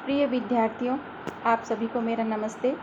प्रिय विद्यार्थियों, आप सभी को मेरा नमस्ते।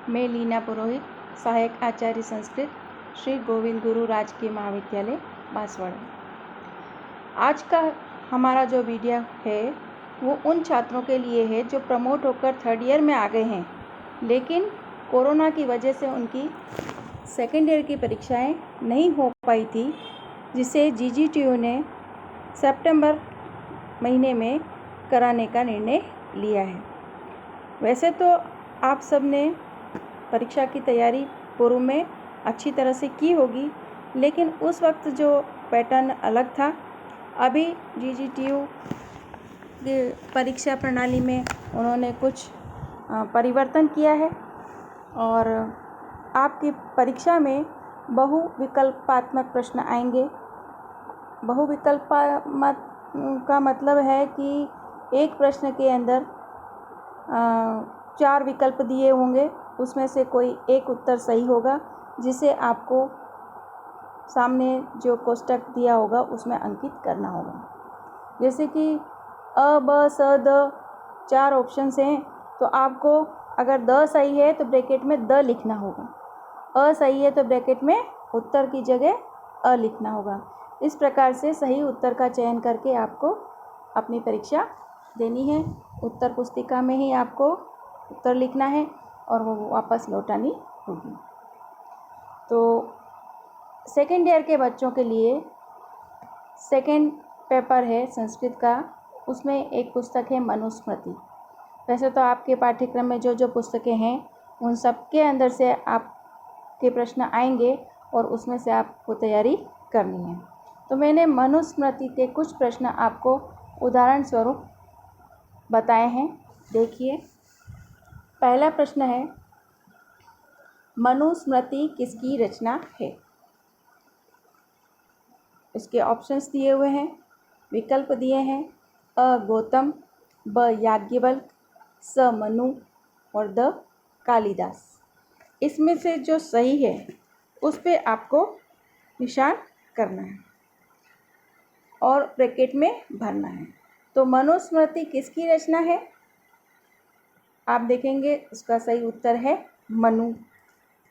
मैं लीना पुरोहित, सहायक आचार्य संस्कृत, श्री गोविंद गुरु राजकीय महाविद्यालय बांसवाड़ा। आज का हमारा जो वीडियो है वो उन छात्रों के लिए है जो प्रमोट होकर थर्ड ईयर में आ गए हैं, लेकिन कोरोना की वजह से उनकी सेकेंड ईयर की परीक्षाएं नहीं हो पाई थी, जिसे GGTU ने सितंबर महीने में कराने का निर्णय लिया है। वैसे तो आप सब ने परीक्षा की तैयारी पूर्व में अच्छी तरह से की होगी, लेकिन उस वक्त जो पैटर्न अलग था। अभी GGTU की परीक्षा प्रणाली में उन्होंने कुछ परिवर्तन किया है और आपकी परीक्षा में बहुविकल्पात्मक प्रश्न आएंगे। बहुविकल्पात्मक का मतलब है कि एक प्रश्न के अंदर 4 विकल्प दिए होंगे, उसमें से कोई एक उत्तर सही होगा, जिसे आपको सामने जो कोष्टक दिया होगा उसमें अंकित करना होगा। जैसे कि अ, ब, स, द 4 ऑप्शंस हैं, तो आपको अगर द सही है तो ब्रैकेट में द लिखना होगा, अ सही है तो ब्रैकेट में उत्तर की जगह अ लिखना होगा। इस प्रकार से सही उत्तर का चयन करके आपको अपनी परीक्षा देनी है। उत्तर पुस्तिका में ही आपको उत्तर लिखना है और वो वापस लौटानी होगी। तो सेकेंड ईयर के बच्चों के लिए सेकेंड पेपर है संस्कृत का, उसमें एक पुस्तक है मनुस्मृति। वैसे तो आपके पाठ्यक्रम में जो जो पुस्तकें हैं उन सब के अंदर से आपके प्रश्न आएंगे और उसमें से आपको तैयारी करनी है। तो मैंने मनुस्मृति के कुछ प्रश्न आपको उदाहरण स्वरूप बताए हैं। देखिए, पहला प्रश्न है, मनुस्मृति किसकी रचना है? इसके ऑप्शंस दिए हुए हैं, विकल्प दिए हैं, अ गौतम, ब याज्ञवल्क्य, स मनु और द कालिदास। इसमें से जो सही है उस पे आपको निशान करना है और ब्रैकेट में भरना है। तो मनुस्मृति किसकी रचना है? आप देखेंगे उसका सही उत्तर है मनु।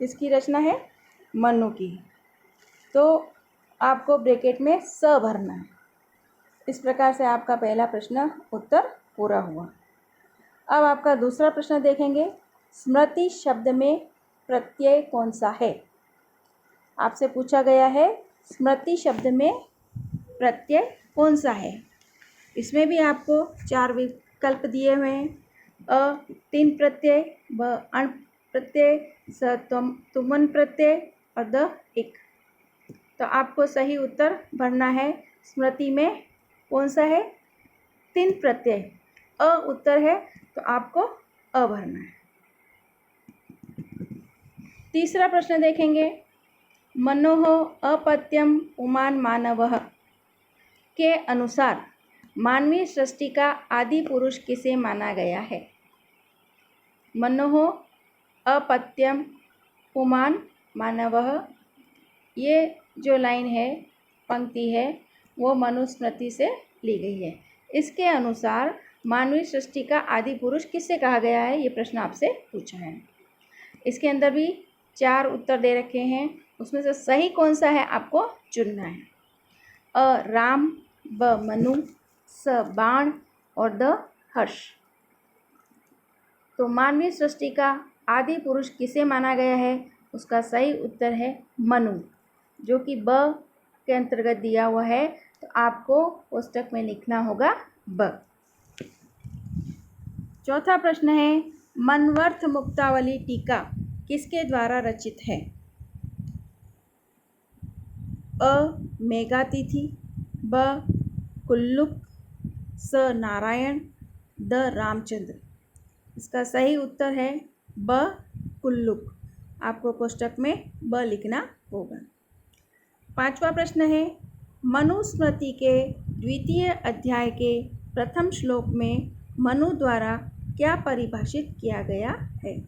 किसकी रचना है? मनु की। तो आपको ब्रैकेट में स भरना है। इस प्रकार से आपका पहला प्रश्न उत्तर पूरा हुआ। अब आपका दूसरा प्रश्न देखेंगे, स्मृति शब्द में प्रत्यय कौन सा है? आपसे पूछा गया है स्मृति शब्द में प्रत्यय कौन सा है। इसमें भी आपको 4 विकल्प दिए हुए हैं, अ 3 प्रत्यय, ब अण प्रत्यय, स तुमन प्रत्यय और द 1। तो आपको सही उत्तर भरना है। स्मृति में कौन सा है? 3 प्रत्यय, अ उत्तर है, तो आपको अ भरना है। तीसरा प्रश्न देखेंगे, मनोः अपत्यम पुमान् मानवः के अनुसार मानवीय सृष्टि का आदि पुरुष किसे माना गया है? मनोः अपत्यम पुमान् मानवः, ये जो लाइन है, पंक्ति है, वो मनुस्मृति से ली गई है। इसके अनुसार मानवीय सृष्टि का आदि पुरुष किससे कहा गया है, ये प्रश्न आपसे पूछा है। इसके अंदर भी 4 उत्तर दे रखे हैं, उसमें से सही कौन सा है आपको चुनना है। अ राम, ब मनु, स बाण और द हर्ष। तो मानवीय सृष्टि का आदि पुरुष किसे माना गया है? उसका सही उत्तर है मनु, जो कि ब के अंतर्गत दिया हुआ है। तो आपको पुस्तक में लिखना होगा ब। चौथा प्रश्न है, मनवर्थ मुक्तावली टीका किसके द्वारा रचित है? अ मेघातिथि, ब कुल्लुक, स नारायण, द रामचंद्र। इसका सही उत्तर है ब कुल्लुक। आपको कोष्टक में ब लिखना होगा। पांचवा प्रश्न है, मनुस्मृति के द्वितीय अध्याय के प्रथम श्लोक में मनु द्वारा क्या परिभाषित किया गया है?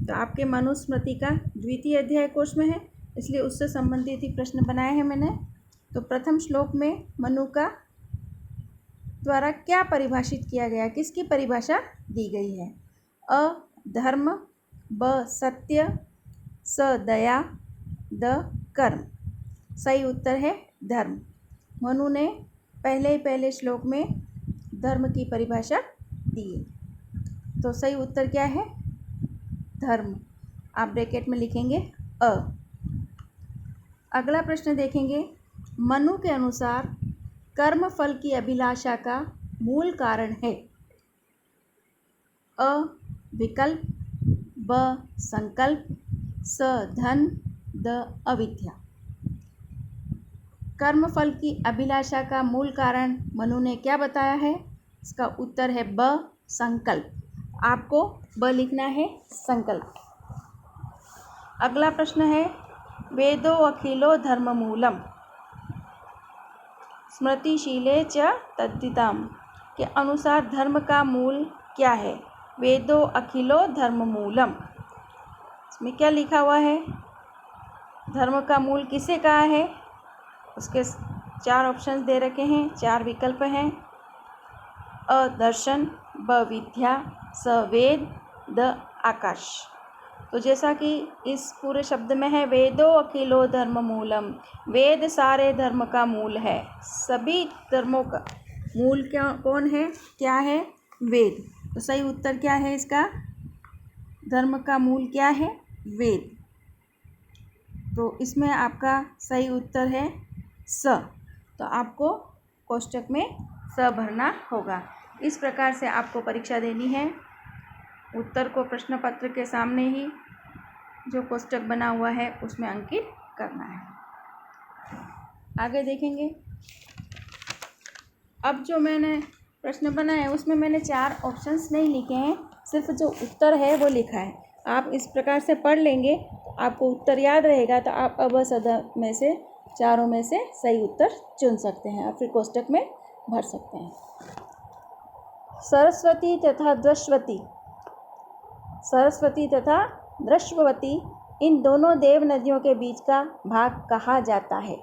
तो आपके मनुस्मृति का द्वितीय अध्याय कोर्स में है, इसलिए उससे संबंधित ही प्रश्न बनाए हैं मैंने। तो प्रथम श्लोक में मनु का द्वारा क्या परिभाषित किया गया, किसकी परिभाषा दी गई है? अ धर्म, ब सत्य, स दया, द कर्म। सही उत्तर है धर्म। मनु ने पहले श्लोक में धर्म की परिभाषा दी है। तो सही उत्तर क्या है? धर्म। आप ब्रैकेट में लिखेंगे अ। अगला प्रश्न देखेंगे। मनु के अनुसार कर्म फल की अभिलाषा का मूल कारण है? अ विकल्प, ब संकल्प, स धन, द अविद्या। कर्म फल की अभिलाषा का मूल कारण मनु ने क्या बताया है? इसका उत्तर है ब संकल्प। आपको ब लिखना है, संकल्प। अगला प्रश्न है। वेदो अखिलो धर्ममूलम स्मृतिशीले च तद्धितम् के अनुसार धर्म का मूल क्या है? वेदो अखिलो धर्ममूलम। इसमें क्या लिखा हुआ है? धर्म का मूल किसे कहा है? उसके 4 ऑप्शंस दे रखे हैं, 4 विकल्प हैं। अ दर्शन, ब विद्या, स वेद, द आकाश। तो जैसा कि इस पूरे शब्द में है, वेदो अखिलो धर्म मूलम। वेद सारे धर्म का मूल है। सभी धर्मों का मूल कौन है? क्या है? वेद। तो सही उत्तर क्या है इसका? धर्म का मूल क्या है? वेद। तो इसमें आपका सही उत्तर है स। तो आपको कोष्टक में स भरना होगा। इस प्रकार से आपको परीक्षा देनी है। उत्तर को प्रश्न पत्र के सामने ही जो कोष्टक बना हुआ है उसमें अंकित करना है। आगे देखेंगे। अब जो मैंने प्रश्न बनाया है उसमें मैंने 4 ऑप्शंस नहीं लिखे हैं, सिर्फ जो उत्तर है वो लिखा है। आप इस प्रकार से पढ़ लेंगे, आपको उत्तर याद रहेगा, तो आप अब सदा में से चारों में से सही उत्तर चुन सकते हैं और फिर कोष्टक में भर सकते हैं। सरस्वती तथा द्रश्वती, सरस्वती तथा द्रश्ववती इन दोनों देव नदियों के बीच का भाग कहा जाता है।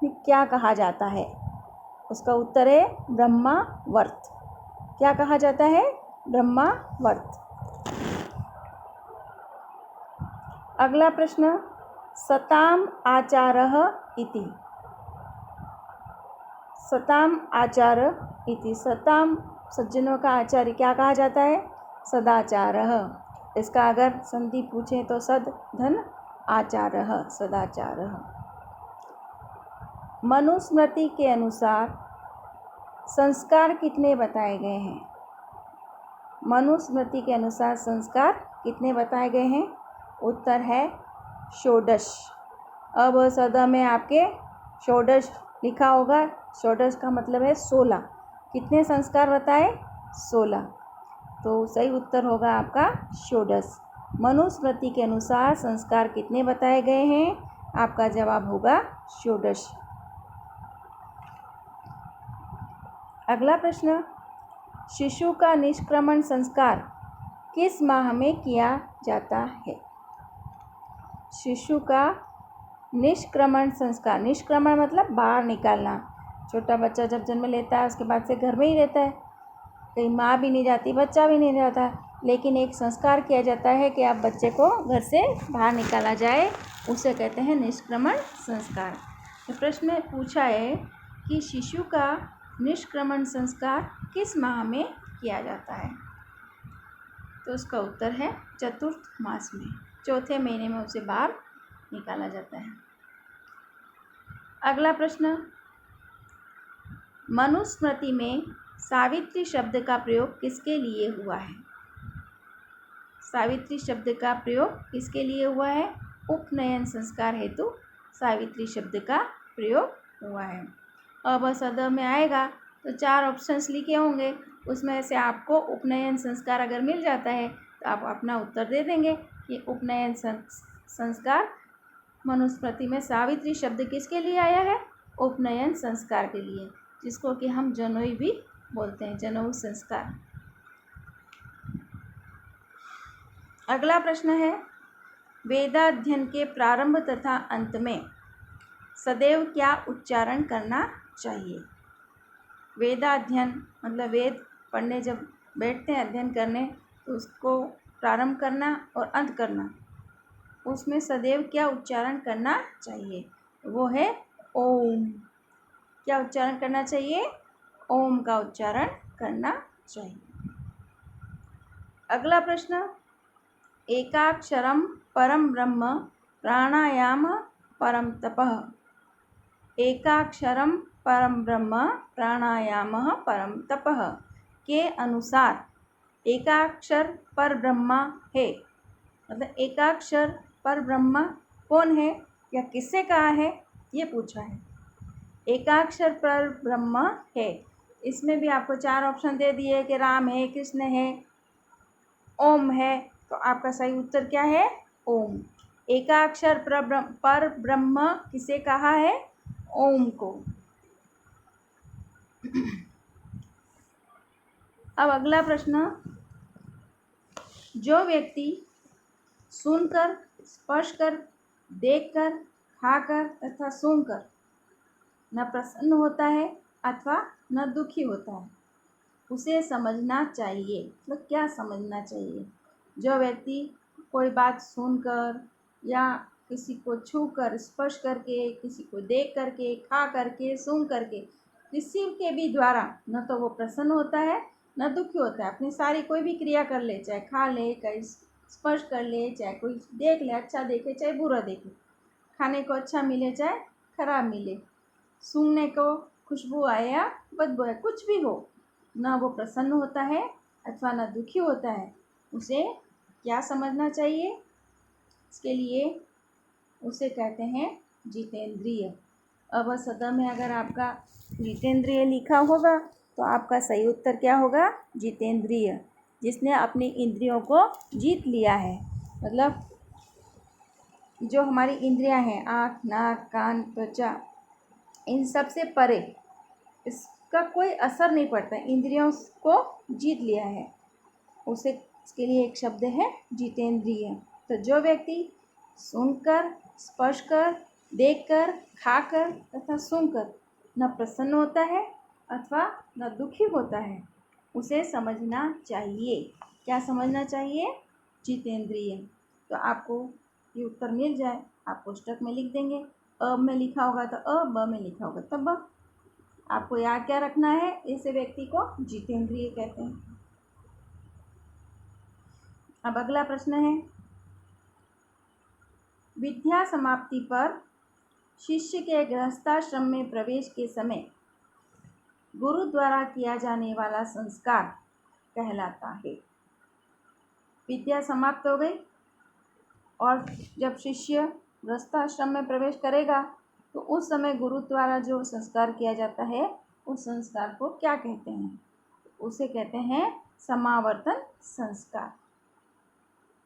क्या कहा जाता है? उसका उत्तर है ब्रह्मावर्त। क्या कहा जाता है? ब्रह्मावर्त। अगला प्रश्न। सताम आचारः इति, सताम आचार इति, सताम सज्जनों का आचार्य क्या कहा जाता है? सदाचारः। इसका अगर संधि पूछें तो सद धन आचारः, सदाचारः। मनुस्मृति के अनुसार संस्कार कितने बताए गए हैं? मनुस्मृति के अनुसार संस्कार कितने बताए गए हैं? उत्तर है षोडश। अब सदा में आपके षोडश लिखा होगा। षोडश का मतलब है 16। कितने संस्कार बताए? 16। तो सही उत्तर होगा आपका षोडश। मनुस्मृति के अनुसार संस्कार कितने बताए गए हैं? आपका जवाब होगा षोडश। अगला प्रश्न। शिशु का निष्क्रमण संस्कार किस माह में किया जाता है? शिशु का निष्क्रमण संस्कार, निष्क्रमण मतलब बाहर निकालना। छोटा बच्चा जब जन्म लेता है उसके बाद से घर में ही रहता है, कहीं माँ भी नहीं जाती, बच्चा भी नहीं जाता, लेकिन एक संस्कार किया जाता है कि आप बच्चे को घर से बाहर निकाला जाए, उसे कहते हैं निष्क्रमण संस्कार। तो प्रश्न में पूछा है कि शिशु का निष्क्रमण संस्कार किस माह में किया जाता है? तो उसका उत्तर है चतुर्थ मास में, चौथे महीने में उसे बाहर निकाला जाता है। अगला प्रश्न। मनुस्मृति में सावित्री शब्द का प्रयोग किसके लिए हुआ है? सावित्री शब्द का प्रयोग किसके लिए हुआ है? उपनयन संस्कार हेतु सावित्री शब्द का प्रयोग हुआ है। अब सदा में आएगा तो 4 ऑप्शंस लिखे होंगे, उसमें से आपको उपनयन संस्कार अगर मिल जाता है तो आप अपना उत्तर दे देंगे कि उपनयन संस्कार मनुस्मृति में सावित्री शब्द किसके लिए आया है? उपनयन संस्कार के लिए, जिसको कि हम जनोई भी बोलते हैं, जनऊ संस्कार। अगला प्रश्न है। वेदाध्ययन के प्रारंभ तथा अंत में सदैव क्या उच्चारण करना चाहिए? वेदाध्ययन मतलब वेद पढ़ने जब बैठते हैं अध्ययन करने तो उसको प्रारंभ करना और अंत करना, उसमें सदैव क्या उच्चारण करना चाहिए? वो है ओम। क्या उच्चारण करना चाहिए? ओम का उच्चारण करना चाहिए। अगला प्रश्न, एकाक्षरम परम ब्रह्म प्राणायाम परम तपः। एकाक्षरम परम ब्रह्म प्राणायाम परम तपः के अनुसार एकाक्षर पर ब्रह्मा है, मतलब एकाक्षर पर ब्रह्मा कौन है या किससे कहा है, ये पूछा है। एकाक्षर पर ब्रह्म है, इसमें भी आपको 4 ऑप्शन दे दिए कि राम है, कृष्ण है, ओम है, तो आपका सही उत्तर क्या है? ओम। एकाक्षर पर ब्रह्म किसे कहा है? ओम को। अब अगला प्रश्न, जो व्यक्ति सुनकर, स्पर्श कर, देखकर, खाकर तथा सूंघकर न प्रसन्न होता है अथवा न दुखी होता है, उसे समझना चाहिए। मतलब क्या समझना चाहिए? जो व्यक्ति कोई बात सुनकर या किसी को छूकर, स्पर्श करके, किसी को देख करके, खा करके, सूंघ करके, किसी के भी द्वारा न तो वो प्रसन्न होता है न दुखी होता है। अपनी सारी कोई भी क्रिया कर ले, चाहे खा ले, चाहे स्पर्श कर ले, चाहे कोई देख ले, अच्छा देखे चाहे बुरा देखे, खाने को अच्छा मिले चाहे खराब मिले, सूंघने को खुशबू आए या बदबू आए, कुछ भी हो, ना वो प्रसन्न होता है अथवा ना दुखी होता है, उसे क्या समझना चाहिए? इसके लिए उसे कहते हैं जितेंद्रिय। अब सदा में अगर आपका जितेंद्रिय लिखा होगा तो आपका सही उत्तर क्या होगा? जितेंद्रिय, जिसने अपनी इंद्रियों को जीत लिया है। मतलब जो हमारी इंद्रियां हैं, आँख, नाक, कान, त्वचा, इन सब से परे इसका कोई असर नहीं पड़ता, इंद्रियों को जीत लिया है, उसे, इसके लिए एक शब्द है जितेंद्रिय। तो जो व्यक्ति सुनकर, स्पर्श कर, देखकर, खाकर तथा सूंघकर न प्रसन्न होता है अथवा न दुखी होता है, उसे समझना चाहिए। क्या समझना चाहिए? जितेंद्रिय। तो आपको ये उत्तर मिल जाए, आप पुस्तक में लिख देंगे। अ में लिखा होगा तो अ, ब में लिखा होगा तब ब। आपको याद क्या रखना है? ऐसे व्यक्ति को जितेंद्रिय कहते हैं। अब अगला प्रश्न है, विद्या समाप्ति पर शिष्य के गृहस्थाश्रम में प्रवेश के समय गुरु द्वारा किया जाने वाला संस्कार कहलाता है। विद्या समाप्त हो गई और जब शिष्य गृहस्थाश्रम में प्रवेश करेगा तो उस समय गुरु द्वारा जो संस्कार किया जाता है, उस संस्कार को क्या कहते हैं? उसे कहते हैं समावर्तन संस्कार।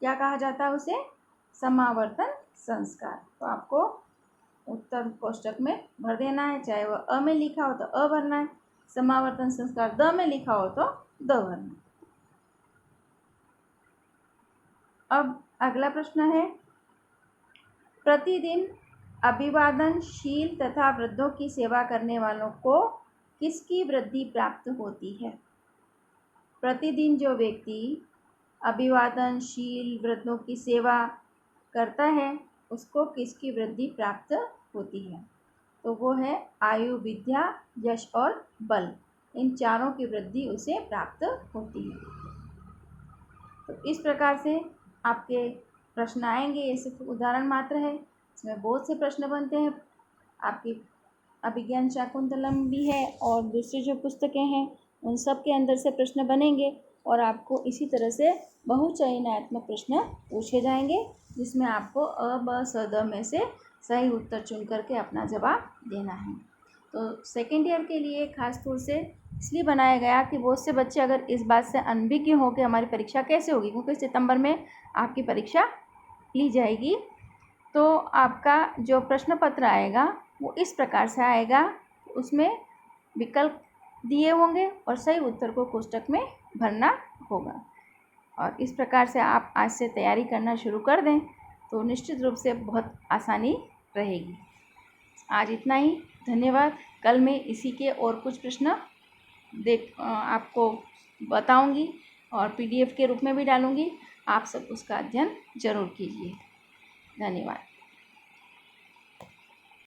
क्या कहा जाता है उसे? समावर्तन संस्कार। तो आपको उत्तर कोष्टक में भर देना है, चाहे वह अ में लिखा हो तो अ भरना है, समावर्तन संस्कार द में लिखा हो तो द भरना है। अब अगला प्रश्न है, प्रतिदिन अभिवादनशील तथा वृद्धों की सेवा करने वालों को किसकी वृद्धि प्राप्त होती है? प्रतिदिन जो व्यक्ति अभिवादनशील वृद्धों की सेवा करता है उसको किसकी वृद्धि प्राप्त होती है? तो वो है आयु, विद्या, यश और बल, इन चारों की वृद्धि उसे प्राप्त होती है। तो इस प्रकार से आपके प्रश्न आएंगे, ये सिर्फ उदाहरण मात्र है, इसमें बहुत से प्रश्न बनते हैं। आपकी अभिज्ञान शाकुंतलम भी है और दूसरी जो पुस्तकें हैं उन सब के अंदर से प्रश्न बनेंगे और आपको इसी तरह से बहुचयनात्मक प्रश्न पूछे जाएंगे, जिसमें आपको अ, ब, स, द में से सही उत्तर चुन करके अपना जवाब देना है। तो सेकेंड ईयर के लिए खास तौर से इसलिए बनाया गया कि बहुत से बच्चे अगर इस बात से अनभिज्ञ हो कि हमारी परीक्षा कैसे होगी, क्योंकि सितंबर में आपकी परीक्षा ली जाएगी, तो आपका जो प्रश्न पत्र आएगा वो इस प्रकार से आएगा, उसमें विकल्प दिए होंगे और सही उत्तर को कोष्टक में भरना होगा। और इस प्रकार से आप आज से तैयारी करना शुरू कर दें तो निश्चित रूप से बहुत आसानी रहेगी। आज इतना ही, धन्यवाद। कल मैं इसी के और कुछ प्रश्न आपको बताऊंगी और PDF के रूप में भी डालूंगी। आप सब उसका अध्ययन ज़रूर कीजिए। धन्यवाद।